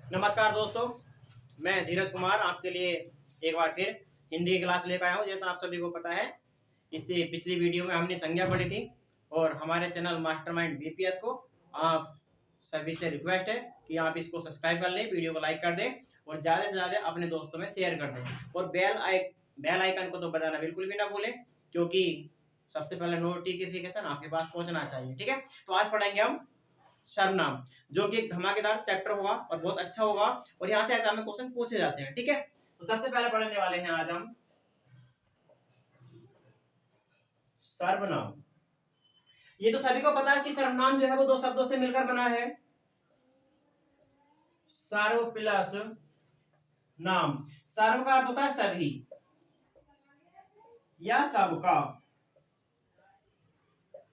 नमस्कार दोस्तों, मैं धीरज कुमार आपके लिए एक बार फिर हिंदी की क्लास लेकर आया हूँ। जैसा आप सभी को पता है, इससे पिछली वीडियो में हमने संज्ञा पढ़ी थी और हमारे चैनल मास्टरमाइंड बीपीएस को आप सभी से रिक्वेस्ट है कि आप इसको सब्सक्राइब कर लें, वीडियो को लाइक कर दें और ज़्यादा से ज़्यादा अपने दोस्तों में शेयर कर दें और बेल आइकन को तो बजाना बिल्कुल भी ना भूलें, क्योंकि सबसे पहले नोटिफिकेशन आपके पास पहुँचना चाहिए। ठीक है, तो आज पढ़ेंगे हम सर्वनाम, जो कि एक धमाकेदार चैप्टर होगा और बहुत अच्छा होगा और यहाँ से एग्जाम में क्वेश्चन पूछे जाते हैं। ठीक है, तो सबसे पहले पढ़ने वाले हैं आज हम सर्वनाम। ये तो सभी को पता है कि सर्वनाम जो है वो दो शब्दों से मिलकर बना है, सर्व प्लस नाम। सर्व का अर्थ होता है सभी या सबका,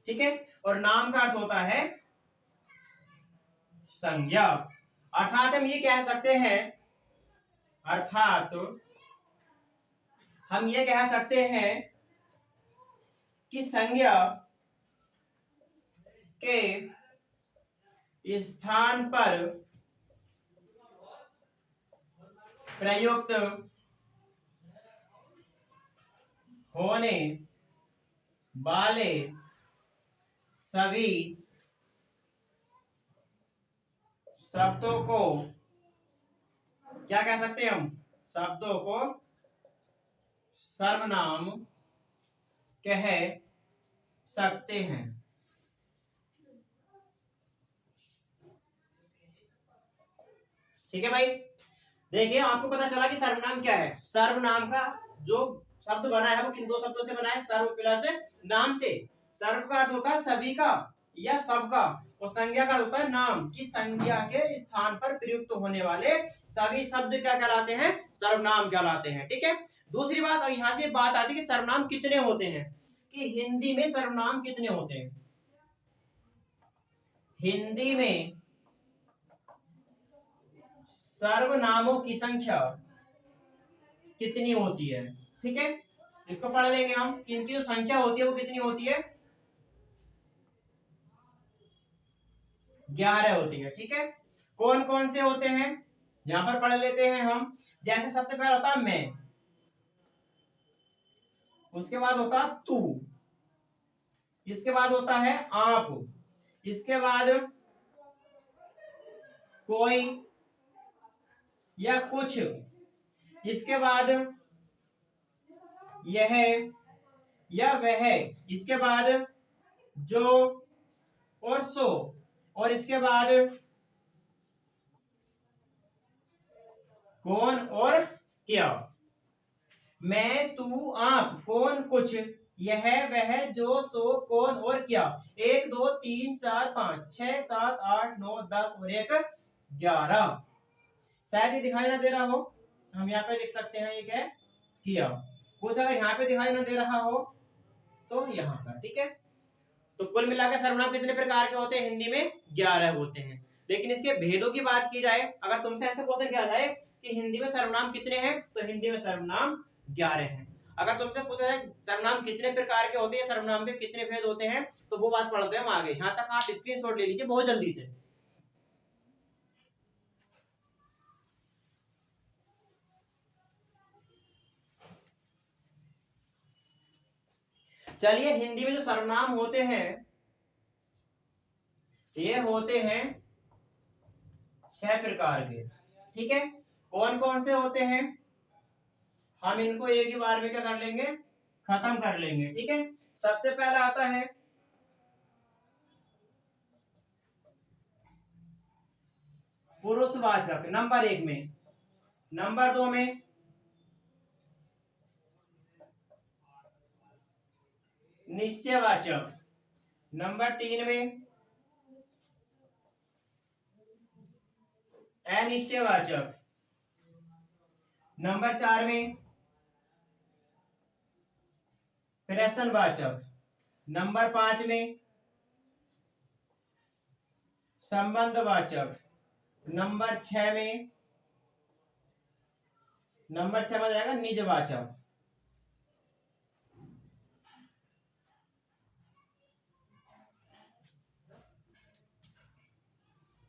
ठीक है, और नाम का अर्थ होता है संज्ञा। अर्थात हम ये कह सकते हैं कि संज्ञा के स्थान पर प्रयुक्त होने वाले सभी शब्दों को क्या कह सकते हैं? हम शब्दों को सर्वनाम कह सकते हैं। ठीक है भाई, देखिए आपको पता चला कि सर्वनाम क्या है। सर्वनाम का जो शब्द बना है वो किन दो शब्दों से बना है? सर्व प्लस नाम से। सर्व का अर्थ होता है सभी का या सबका और संज्ञा का होता है नाम की संज्ञा के स्थान पर प्रयुक्त होने वाले सभी शब्द क्या कहलाते हैं? सर्वनाम कहलाते हैं। ठीक है, दूसरी बात, और यहां से बात आती है कि सर्वनाम कितने होते हैं, कि हिंदी में सर्वनाम कितने होते हैं। हिंदी में सर्वनामों की संख्या कितनी होती है? ठीक है, इसको पढ़ लेंगे हम कि इनकी जो संख्या होती है वो कितनी होती है? 11 होती है। ठीक है, कौन कौन से होते हैं यहां पर पढ़ लेते हैं हम। जैसे सबसे पहला होता है मैं, उसके बाद होता है तू, इसके बाद होता है आप, इसके बाद कोई या कुछ, इसके बाद यह या वह, इसके बाद जो और सो, और इसके बाद कौन और क्या। मैं, तू, आप, कौन, कुछ, यह, वह, जो, सो, कौन और क्या। 1 2 3 4 5 6 7 8 9 10 और 1 11। शायद ये दिखाई ना दे रहा हो, हम यहाँ पे लिख सकते हैं ये क्या है? किया। कुछ अगर यहाँ पे दिखाई ना दे रहा हो तो यहाँ पर। ठीक है, तो कुल मिलाकर सर्वनाम कितने प्रकार के होते हैं? हिंदी में 11 होते हैं। लेकिन इसके भेदों की बात की जाए, अगर तुमसे ऐसा क्वेश्चन किया जाए कि हिंदी में सर्वनाम कितने हैं, तो हिंदी में सर्वनाम 11 हैं। अगर तुमसे पूछा जाए सर्वनाम कितने प्रकार के होते हैं, सर्वनाम के कितने भेद होते हैं, तो वो बात पढ़ते हैं हम आगे। यहाँ तक आप स्क्रीनशॉट ले लीजिए बहुत जल्दी से। चलिए, हिंदी में जो सर्वनाम होते हैं ये होते हैं 6 प्रकार के। ठीक है, कौन कौन से होते हैं हम इनको एक ही बार में क्या कर लेंगे? खत्म कर लेंगे। ठीक है, सबसे पहला आता है पुरुषवाचक नंबर 1 में, नंबर 2 में निश्चयवाचक, नंबर 3 में अनिश्चयवाचक, नंबर 4 में प्रश्नवाचक, नंबर 5 में संबंधवाचक, नंबर 6 में आ जाएगा निजवाचक।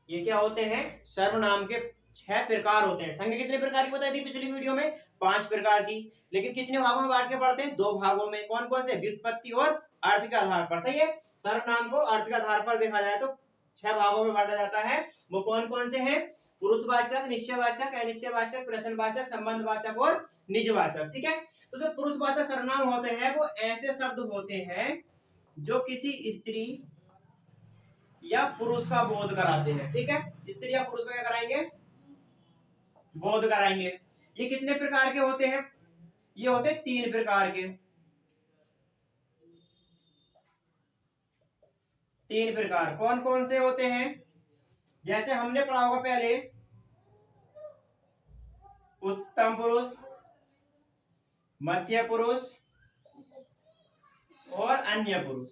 ये क्या होते हैं? सर्वनाम के 6 प्रकार होते हैं। संज्ञा कितने प्रकार की बताई थी पिछली वीडियो में? 5 प्रकार की। लेकिन कितने भागों में बांट के पढ़ते हैं? 2 भागों में। कौन कौन से? व्युत्पत्ति और अर्थ के आधार पर। सही है। सर्वनाम को अर्थ के आधार पर देखा जाए तो 6 भागों में बांटा जाता है। वो कौन कौन से हैं? पुरुषवाचक, निश्चयवाचक, अनिश्चयवाचक, प्रश्नवाचक, संबंधवाचक और निजवाचक। ठीक है। तो जो पुरुषवाचक सर्वनाम होते हैं वो ऐसे शब्द होते हैं जो किसी स्त्री या पुरुष का बोध कराते हैं। ठीक है। स्त्री या पुरुष का क्या कराएंगे? बोध कराएंगे। ये कितने प्रकार के होते हैं? ये होते हैं 3 प्रकार के। 3 प्रकार कौन कौन से होते हैं? जैसे हमने पढ़ा होगा पहले, उत्तम पुरुष, मध्य पुरुष और अन्य पुरुष।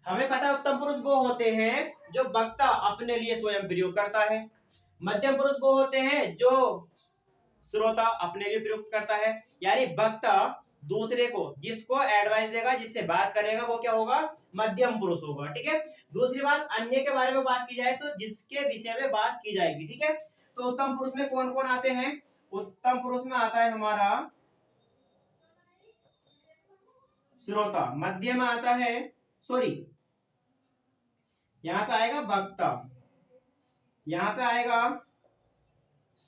हमें पता है उत्तम पुरुष वो होते हैं जो वक्ता अपने लिए स्वयं प्रयोग करता है। मध्यम पुरुष वो होते हैं जो श्रोता अपने लिए प्रयुक्त करता है। यानी वक्ता दूसरे को जिसको एडवाइस देगा, जिससे बात करेगा, वो क्या होगा? मध्यम पुरुष होगा। ठीक है। दूसरी बात, अन्य के बारे में बात की जाए तो जिसके विषय में बात की जाएगी। ठीक है। तो उत्तम पुरुष में कौन कौन आते हैं? उत्तम पुरुष में आता है हमारा श्रोता। मध्य में आता है, सॉरी, यहां पे आएगा वक्ता, यहां पे आएगा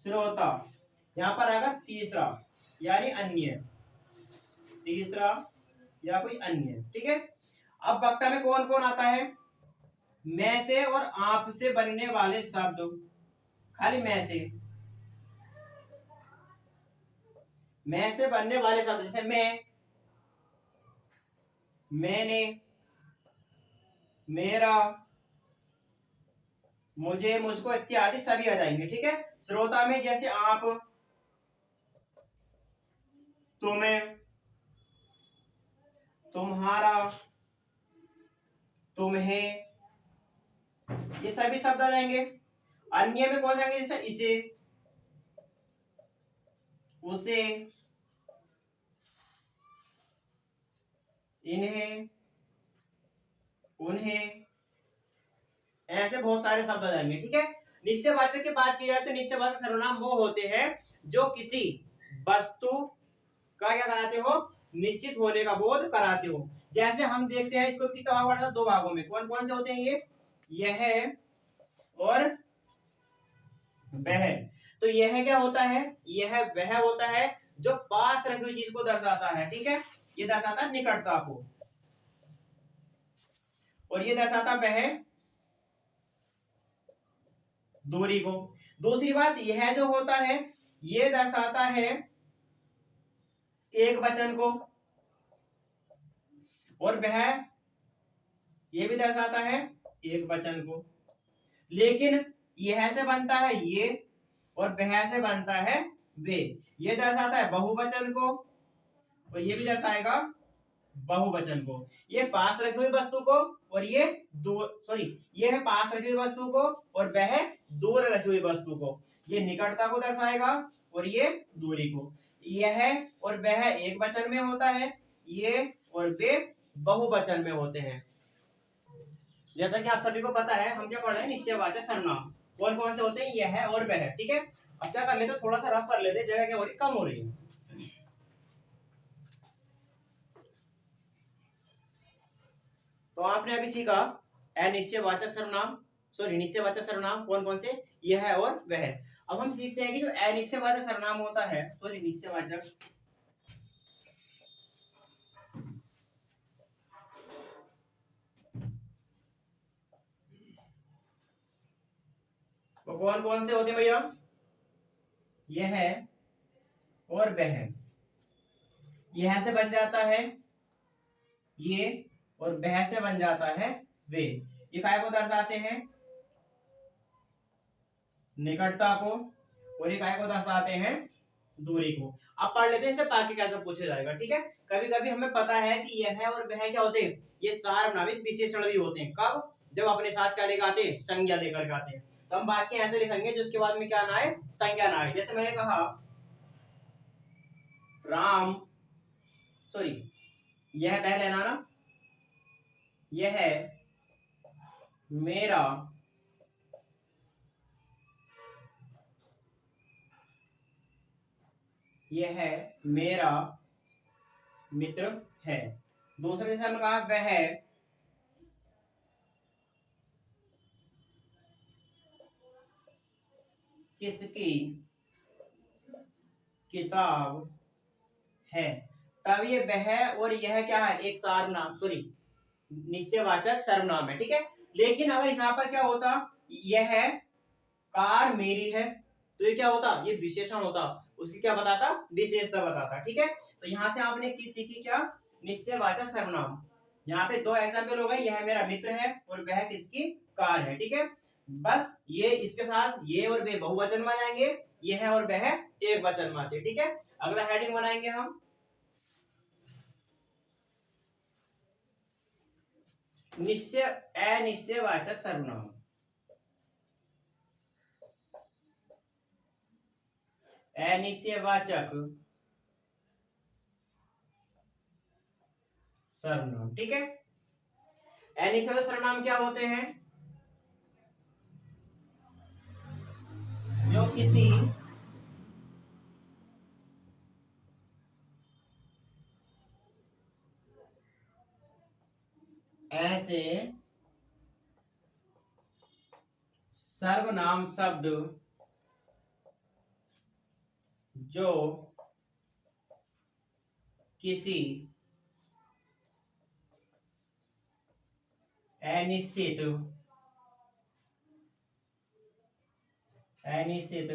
श्रोता, यहां पर आएगा तीसरा यानी अन्य, तीसरा या कोई अन्य। ठीक है। अब वक्ता में कौन कौन आता है? मैं से और आप से बनने वाले शब्द, खाली मैं से बनने वाले शब्द, जैसे मैं, मैंने, मेरा, मुझे, मुझको इत्यादि सभी आ जाएंगे। ठीक है। श्रोता में जैसे आप, तुम्हें, तुम्हारा, तुम्हें, ये सभी शब्द आ जाएंगे। अन्य में कौन जाएंगे? जैसे इसे, उसे, इन्हें, उन्हें, ऐसे बहुत सारे शब्द आ जाएंगे। ठीक है। निश्चयवाचक की बात की जाए तो निश्चयवाचक सर्वनाम वो होते हैं जो किसी वस्तु का क्या कराते हो? निश्चित होने का बोध कराते हो। जैसे हम देखते हैं, इसको कितना भाग बांटा? 2 भागों में। कौन कौन से होते हैं ये? यह और वह। तो यह क्या होता है? यह वह होता है जो पास रखी हुई चीज को दर्शाता है। ठीक है। ये दर्शाता है निकटता को, और ये दर्शाता वह दूरी को। दूसरी बात, यह जो होता है ये दर्शाता है एक वचन को, और वह ये भी दर्शाता है एक वचन को। लेकिन यह से बनता है ये और वह से बनता है वे। ये दर्शाता है बहुवचन को और ये भी दर्शाएगा बहुवचन को। ये पास रखी हुई वस्तु को और ये दूर, सॉरी, ये है पास रखी हुई वस्तु को और वह दूर रखी हुई वस्तु को। ये निकटता को दर्शाएगा और ये दूरी को। यह और वह एक वचन में होता है, ये और वे बहुवचन में होते हैं। जैसा कि आप सभी को पता है, हम क्या पढ़ रहे हैं? निश्चयवाचक सर्वनाम कौन कौन से होते हैं? यह है और वह है। ठीक है। अब क्या कर लेते, थोड़ा सा रफ कर लेते, जगह क्या हो रही, कम हो रही है। तो आपने अभी सीखा अनिश्चयवाचक सर्वनाम, सॉरी, निश्चयवाचक सर्वनाम कौन कौन से? यह है और वह है। अब हम सीखते हैं कि जो अनिश्चयवाचक सर्वनाम होता है, सॉरी, निश्चयवाचक, वो कौन कौन से होते हैं भैया? यह है और वह। यह से बन जाता है ये और वह से बन जाता है वे। ये काय को दर्शाते हैं? निकटता को, और ये काय को दर्शाते हैं? दूरी को। अब पढ़ लेते हैं इनसे ताकि कैसे पूछा जाएगा। ठीक है। कभी कभी हमें पता है कि यह और वह क्या होते हैं? ये सार्वनामिक विशेषण भी होते हैं। कब? जब अपने साथ क्या लेकर आते हैं? संज्ञा लेकर आते हैं। तो हम वाक्य ऐसे लिखेंगे जिसके बाद में क्या ना आए? संज्ञा ना आए। जैसे मैंने कहा राम, सॉरी, यह वह लेना ना, यह मेरा यह मेरा मित्र है। दूसरे जैसे हमने कहा वह किसकी किताब है। तब ये वह और यह क्या है, एक सर्वनाम, सॉरी निश्चयवाचक सर्वनाम है, ठीक है। लेकिन अगर यहाँ पर क्या होता, यह कार मेरी है, तो ये क्या होता, ये विशेषण होता, उसकी क्या बताता, विशेषता बताता, ठीक है। तो यहाँ से आपने एक चीज सीखी क्या, निश्चयवाचक सर्वनाम। यहाँ पे दो एग्जाम्पल हो गए, यह मेरा मित्र है और वह किसकी कार है, ठीक है। बस ये इसके साथ ये और वे बहुवचन में आ जाएंगे, यह और वह एक वचन में आते, ठीक है। अगला हेडिंग बनाएंगे हम निश्चय अनिश्चयवाचक सर्वनाम। अनिश्चयवाचक सर्वनाम, ठीक है। अनिश्चयवाचक सर्वनाम क्या होते हैं, जो किसी ऐसे सर्वनाम शब्द जो किसी अनिश्चित अनिश्चित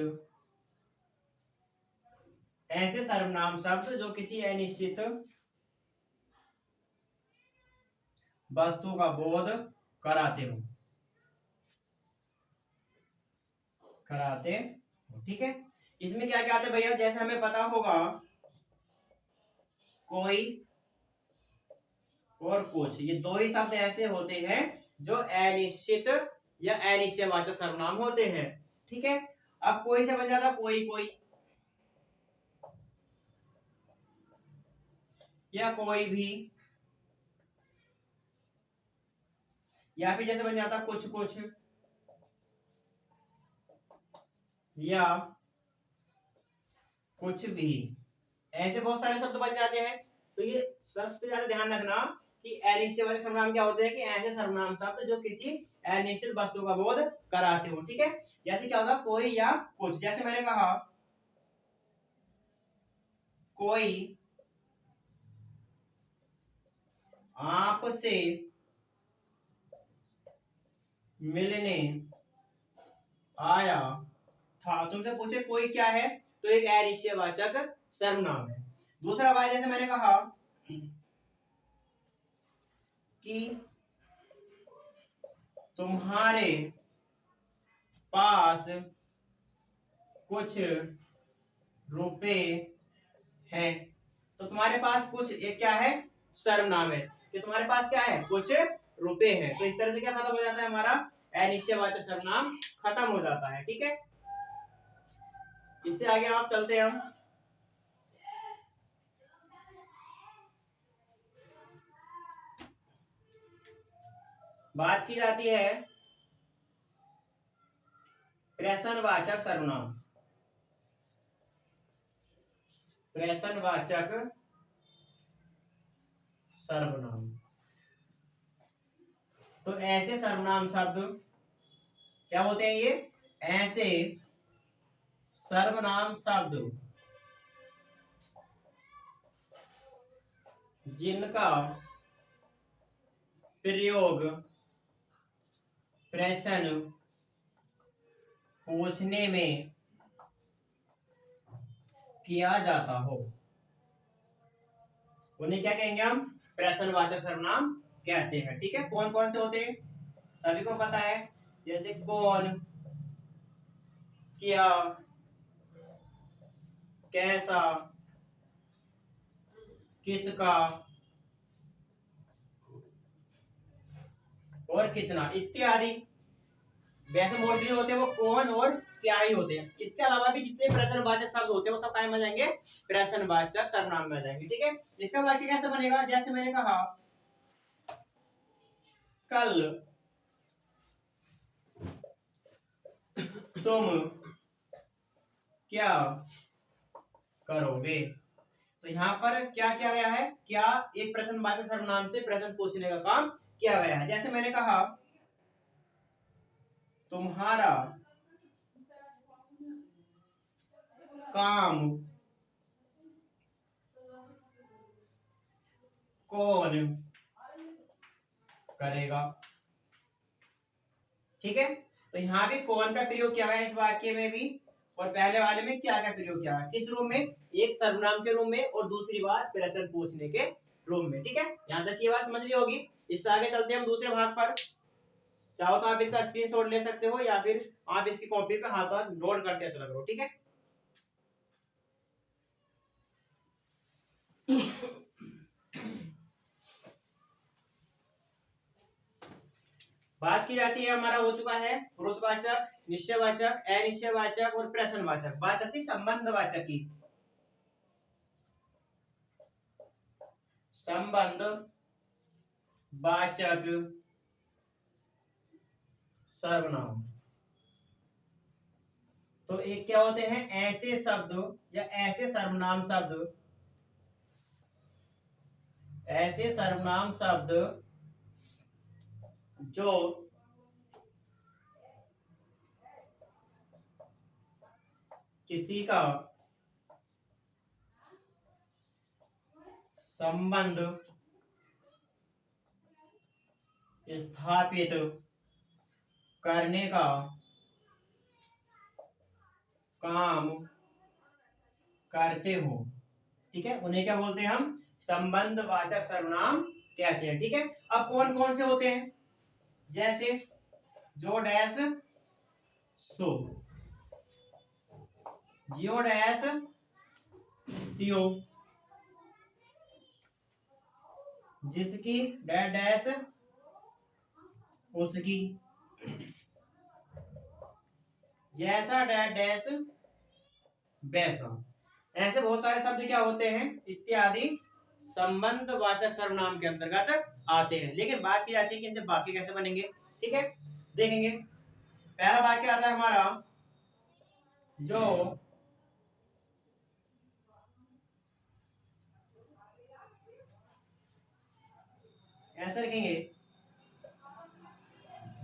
ऐसे सर्वनाम शब्द जो किसी अनिश्चित वस्तु का बोध कराते हो, ठीक है। इसमें क्या क्या आते हैं भैया, जैसे हमें पता होगा कोई और कुछ, ये दो ही शब्द ऐसे होते हैं जो अनिश्चित या अनिश्चयवाचक सर्वनाम होते हैं, ठीक है। अब कोई से बन जाता कोई कोई, या कोई भी, या फिर जैसे बन जाता कुछ कुछ, या कुछ भी, ऐसे बहुत सारे शब्द बन जाते हैं। तो ये सबसे ज्यादा ध्यान रखना कि अनिश्चयवाचक सर्वनाम क्या होते हैं, कि ऐसे सर्वनाम शब्द जो किसी अनिश्चित वस्तु का बोध कराते हो, ठीक है। जैसे क्या होगा कोई या कुछ, जैसे मैंने कहा कोई आपसे मिलने आया था, तुमसे पूछे कोई क्या है, तो एक अनिश्चयवाचक सर्वनाम है। दूसरा बात जैसे मैंने कहा कि तुम्हारे पास कुछ रुपए हैं, तो तुम्हारे पास कुछ एक क्या है, सर्वनाम है, कि तुम्हारे पास क्या है, कुछ रुपए हैं। तो इस तरह से क्या खत्म हो जाता है, हमारा अनिश्चयवाचक सर्वनाम खत्म हो जाता है, ठीक है। इससे आगे आप चलते हैं हम, बात की जाती है प्रश्नवाचक सर्वनाम। प्रश्नवाचक सर्वनाम, तो ऐसे सर्वनाम शब्द क्या होते हैं, ये ऐसे सर्वनाम शब्द जिनका प्रयोग प्रश्न पूछने में किया जाता हो, उन्हें क्या कहेंगे हम, प्रश्नवाचक सर्वनाम कहते हैं, ठीक है। कौन कौन से होते हैं सभी को पता है, जैसे कौन, क्या, कैसा, किसका और कितना इत्यादि। वैसे मोस्टली होते हैं वो कौन और क्या ही होते हैं, इसके अलावा भी जितने प्रश्नवाचक शब्द होते हैं वो सब काय में आ जाएंगे, प्रश्नवाचक सर्वनाम में आ जाएंगे, ठीक है। इसका वाक्य कैसे बनेगा, जैसे मैंने कहा कल तुम क्या करोगे। तो यहाँ पर क्या किया गया है, क्या एक प्रश्नवाचक सर्वनाम से प्रश्न पूछने का काम किया गया है। जैसे मैंने कहा तुम्हारा काम कौन करेगा। ठीक है, तो यहाँ भी कौन का प्रयोग किया गया इस वाक्य में भी, और पहले वाले में क्या क्या प्रयोग किया है, किस रूप में, एक सर्वनाम के रूप में और दूसरी बात प्रश्न पूछने के रूप में। ठीक है, यहाँ तक ये बात समझ ली होगी। इससे आगे चलते हैं हम दूसरे भाग पर। चाहो तो आप इसका स्क्रीनशॉट ले सकते हो या फिर आप इसकी कॉपी पे हाथों हाथ नोट करके चला करो। ठीक है, बात की जाती है, हमारा हो चुका है पुरुषवाचक, निश्चयवाचक, अनिश्चयवाचक और प्रश्नवाचक। बात चलती संबंधवाचक की। संबंध वाचक सर्वनाम, तो एक क्या होते हैं, ऐसे शब्द या ऐसे सर्वनाम शब्द, ऐसे सर्वनाम शब्द जो किसी का संबंध स्थापित करने का काम करते हो। ठीक है, उन्हें क्या बोलते हैं हम, संबंधवाचक सर्वनाम कहते हैं। ठीक है, अब कौन कौन से होते हैं, जैसे जो डैश सो, जियो डैश तियो, जिसकी डैश डैश उसकी, जैसा डैश डैश वैसा। ऐसे बहुत सारे शब्द क्या होते हैं, इत्यादि संबंधवाचक सर्वनाम के अंतर्गत आते हैं। लेकिन बात की जाती है कि इनसे वाक्य कैसे बनेंगे। ठीक है, देखेंगे। पहला वाक्य आता है हमारा, जो ऐसा लिखेंगे,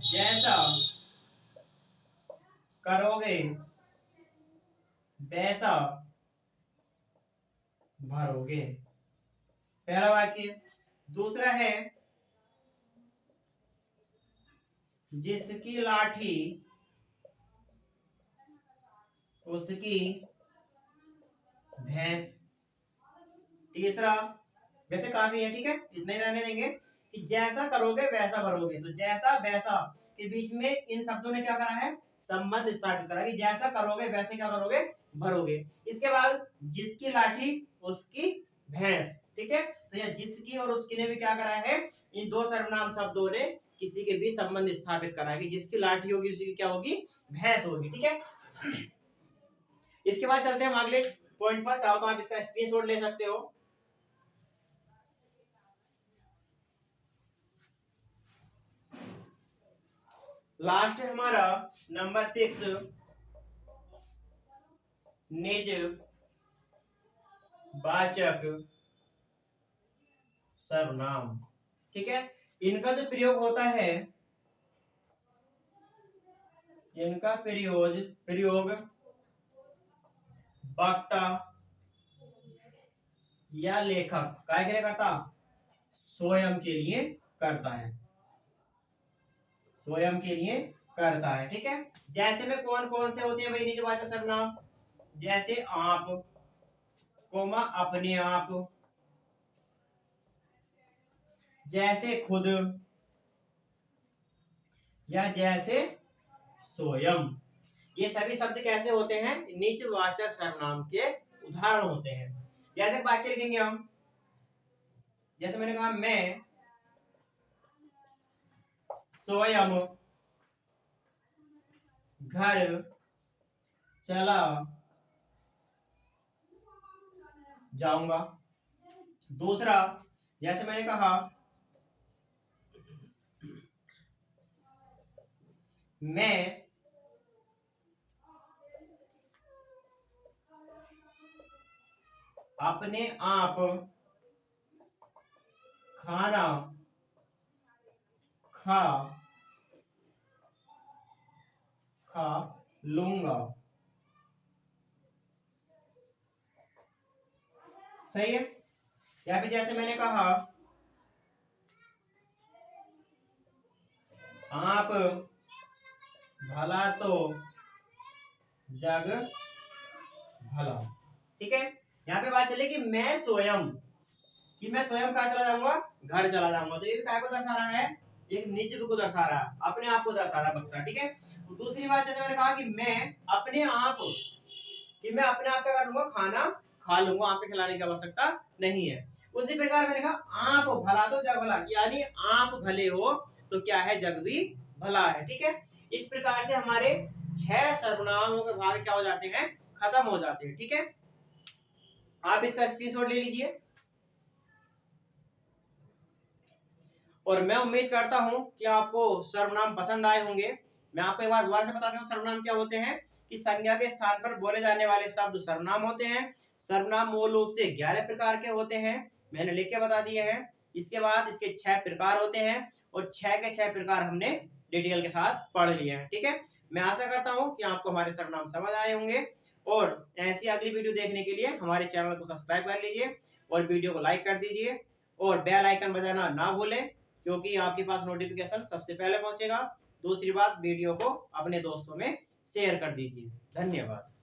जैसा करोगे वैसा भरोगे। पहला वाक्य। दूसरा है, जिसकी लाठी उसकी भैंस। तीसरा, वैसे काफी है, ठीक है, इतने ही रहने देंगे कि जैसा करोगे वैसा भरोगे। तो जैसा वैसा के बीच में इन शब्दों ने क्या करा है, संबंध स्थापित करा कि जैसा करोगे वैसे क्या करोगे, भरोगे। इसके बाद जिसकी लाठी उसकी भैंस। ठीक है, तो यह जिसकी और उसकी ने भी क्या करा है, इन दो सर्वनाम शब्दों ने किसी के बीच संबंध स्थापित करा है कि जिसकी लाठी होगी उसकी क्या होगी, भैंस होगी। ठीक है, इसके बाद चलते हैं हम अगले पॉइंट पर। चाहो तो आप इसका स्क्रीनशॉट ले सकते हो। लास्ट है हमारा नंबर 6, निज वाचक सर्वनाम। ठीक है, इनका जो प्रयोग होता है, इनका प्रयोग वक्ता या लेखक काय के लिए करता, स्वयं के लिए करता है, स्वयं के लिए करता है। ठीक है, जैसे में कौन कौन से होते हैं भाई निजवाचक सर्वनाम, जैसे आप, कोमा अपने आप, जैसे खुद, या जैसे स्वयं। ये सभी शब्द कैसे होते हैं, निजवाचक सर्वनाम के उदाहरण होते हैं। जैसे वाक्य लिखेंगे हम, जैसे मैंने कहा मैं स्वयं घर चला जाऊंगा। दूसरा, जैसे मैंने कहा मैं अपने आप खाना खा खा लूंगा। सही है। या फिर जैसे मैंने कहा, आप भला तो जग भला। ठीक है। यहाँ पे बात चले कि मैं स्वयं, कि मैं स्वयं कहा चला जाऊंगा, घर चला जाऊंगा। तो ये भी काय को दर्शा रहा है, एक निज को दर्शा रहा है, अपने आप को दर्शा रहा है वक्ता। ठीक है। दूसरी बात जैसे मैंने कहा कि मैं अपने आप, कि मैं अपने आप क्या कर लूंगा, खाना खा लूंगा, आप पे खिलाने की आवश्यकता नहीं है। उसी प्रकार मैंने कहा आप भला तो जग भला, यानी आप भले हो तो क्या है, जग भी भला है। ठीक है। इस प्रकार से हमारे 6 सर्वनामों के भाग क्या हो जाते हैं, खत्म हो जाते हैं। ठीक है। आप इसका स्क्रीनशॉट ले लीजिए। और मैं उम्मीद करता हूं कि आपको सर्वनाम पसंद आए होंगे। मैं आपको एक बार दोबारा से बता दूं सर्वनाम क्या होते हैं, कि संज्ञा के स्थान पर बोले जाने वाले शब्द सर्वनाम होते हैं। सर्वनाम मूल रूप से 11 प्रकार के होते हैं, मैंने लिख के बता दिए हैं। इसके बाद इसके 6 प्रकार होते हैं, और 6 के 6 प्रकार हमने डिटेल के साथ पढ़ लिए हैं। ठीक है। मैं आशा करता हूं कि आपको हमारे सर्वनाम समझ आए होंगे, और ऐसी अगली वीडियो देखने के लिए हमारे चैनल को सब्सक्राइब कर लीजिए, और वीडियो को लाइक कर दीजिए, और बेल आइकन बजाना ना भूलें, क्योंकि आपके पास नोटिफिकेशन सबसे पहले पहुंचेगा। दूसरी बात, वीडियो को अपने दोस्तों में शेयर कर दीजिए। धन्यवाद।